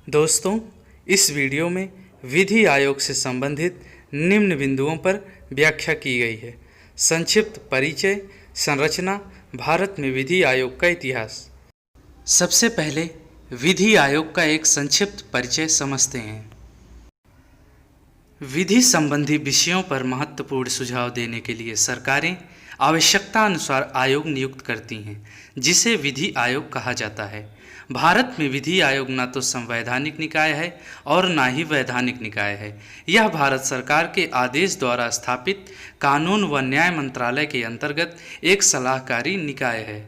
दोस्तों, इस वीडियो में विधि आयोग से संबंधित निम्न बिंदुओं पर व्याख्या की गई है। संक्षिप्त परिचय, संरचना, भारत में विधि आयोग का इतिहास। सबसे पहले विधि आयोग का एक संक्षिप्त परिचय समझते हैं। विधि संबंधी विषयों पर महत्वपूर्ण सुझाव देने के लिए सरकारें आवश्यकता अनुसार आयोग नियुक्त करती हैं, जिसे विधि आयोग कहा जाता है। भारत में विधि आयोग न तो संवैधानिक निकाय है और न ही वैधानिक निकाय है। यह भारत सरकार के आदेश द्वारा स्थापित कानून व न्याय मंत्रालय के अंतर्गत एक सलाहकारी निकाय है,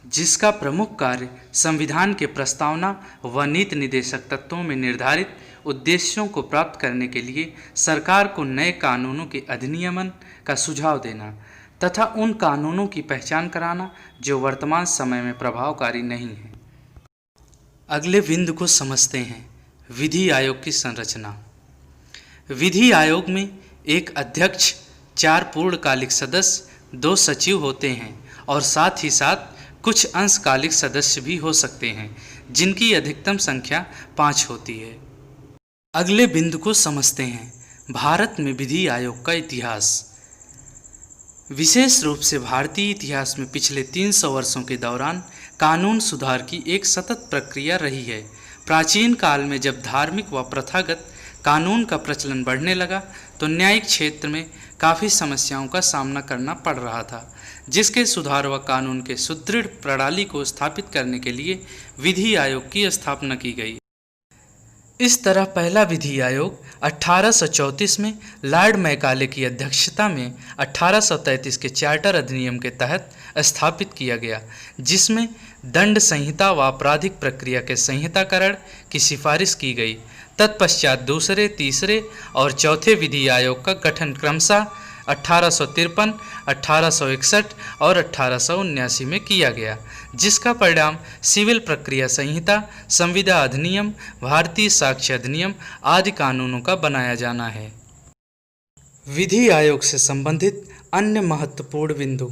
जिसका प्रमुख कार्य संविधान के प्रस्तावना व नीति निर्देशक तत्वों में निर्धारित उद्देश्यों को प्राप्त करने के लिए सरकार को नए कानूनों के अधिनियमन का सुझाव देना तथा उन कानूनों की पहचान कराना जो वर्तमान समय में प्रभावकारी नहीं है। अगले बिंदु को समझते हैं। विधि आयोग की संरचना। विधि आयोग में एक अध्यक्ष, 4 पूर्णकालिक सदस्य, 2 सचिव होते हैं और साथ ही साथ कुछ अंशकालिक सदस्य भी हो सकते हैं, जिनकी अधिकतम संख्या 5 होती है। अगले बिंदु को समझते हैं। भारत में विधि आयोग का इतिहास। विशेष रूप से भारतीय इतिहास में पिछले 300 वर्षों के दौरान कानून सुधार की एक सतत प्रक्रिया रही है। प्राचीन काल में जब धार्मिक व प्रथागत कानून का प्रचलन बढ़ने लगा तो न्यायिक क्षेत्र में काफ़ी समस्याओं का सामना करना पड़ रहा था, जिसके सुधार व कानून के सुदृढ़ प्रणाली को स्थापित करने के लिए विधि आयोग की स्थापना की गई। इस तरह पहला विधि आयोग 1834 में लॉर्ड मैकाले की अध्यक्षता में 1833 के चार्टर अधिनियम के तहत स्थापित किया गया, जिसमें दंड संहिता व आपराधिक प्रक्रिया के संहिताकरण की सिफारिश की गई। तत्पश्चात दूसरे, तीसरे और चौथे विधि आयोग का गठन क्रमशः 1853, 1861 और 1879 में किया गया, जिसका परिणाम सिविल प्रक्रिया संहिता, संविदा अधिनियम, भारतीय साक्ष्य अधिनियम आदि कानूनों का बनाया जाना है। विधि आयोग से संबंधित अन्य महत्वपूर्ण बिंदु।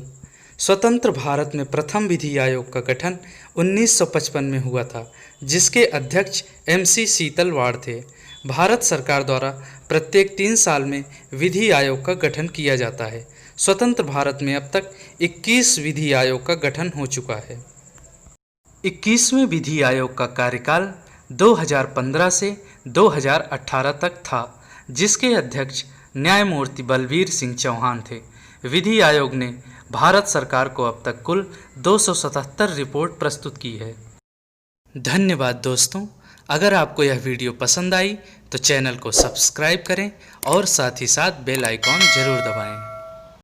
स्वतंत्र भारत में प्रथम विधि आयोग का गठन 1955 में हुआ था, जिसके अध्यक्ष MC शीतलवाड़ थे। भारत सरकार द्वारा प्रत्येक 3 साल में विधि आयोग का गठन किया जाता है। स्वतंत्र भारत में अब तक 21 विधि आयोग का गठन हो चुका है। 21वें विधि आयोग का कार्यकाल 2015 से 2018 तक था, जिसके अध्यक्ष न्यायमूर्ति बलबीर सिंह चौहान थे। विधि आयोग ने भारत सरकार को अब तक कुल 277 रिपोर्ट प्रस्तुत की है। धन्यवाद दोस्तों। अगर आपको यह वीडियो पसंद आई तो चैनल को सब्सक्राइब करें और साथ ही साथ बेल आइकॉन जरूर दबाएं।